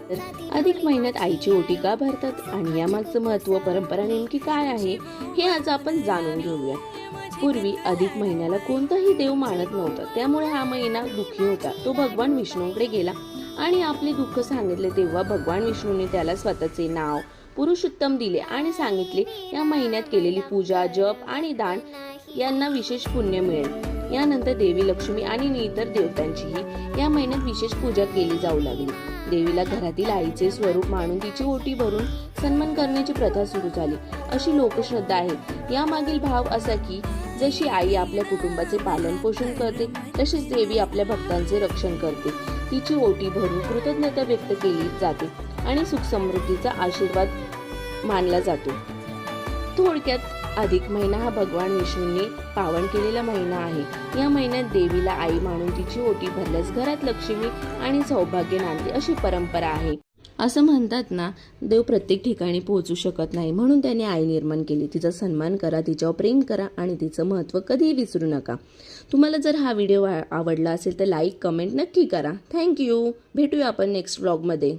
तर अधिक महिन्यात आईची ओटी का भरतात आणि यामागचं महत्त्व, परंपरा नेमकी काय आहे हे आज आपण जाणून घेऊया. पूर्वी अधिक महिन्याला कोणताही देव मानत नव्हता, त्यामुळे हा महिना दुःखी होता. तो भगवान विष्णूंकडे गेला आणि आपले दुःख सांगितले. तेव्हा भगवान विष्णूने त्याला स्वतःचे नाव पुरुषोत्तम दिले आणि सांगितले, या महिन्यात केलेली पूजा, जप आणि दान यांना विशेष पुण्य मिळेल. यानंतर देवी लक्ष्मी आणि इतर देवतांचीही या महिन्यात विशेष पूजा केली जाऊ लागली. देवीला घरातील आईचे स्वरूप मानून तिची ओटी भरून सन्मान करण्याची प्रथा सुरू झाली, अशी लोकश्रद्धा आहे. यामागील भाव असा की जशी आई आपल्या कुटुंबाचे पालन पोषण करते, तशीच देवी आपल्या भक्तांचे रक्षण करते. तिची ओटी भरून कृतज्ञता व्यक्त केली जाते आणि सुख समृद्धीचा आशीर्वाद मानला जातो. थोडक्यात अधिक महिना हा भगवान विष्णूंनी पावन केलेला महिना आहे. या महिन्यात देवीला आई मानून तिची ओटी भरल्यास घरात लक्ष्मी आणि सौभाग्य नांदते, अशी परंपरा आहे. असं म्हणतात ना, देव प्रत्येक ठिकाणी पोहोचू शकत नाही, म्हणून त्याने आई निर्माण केली. तिचा सन्मान करा, तिच्यावर प्रेम करा आणि तिचं महत्त्व कधीही विसरू नका. तुम्हाला जर हा व्हिडिओ आवडला असेल तर लाईक, कमेंट नक्की करा. थँक्यू. भेटूया आपण नेक्स्ट व्लॉगमध्ये.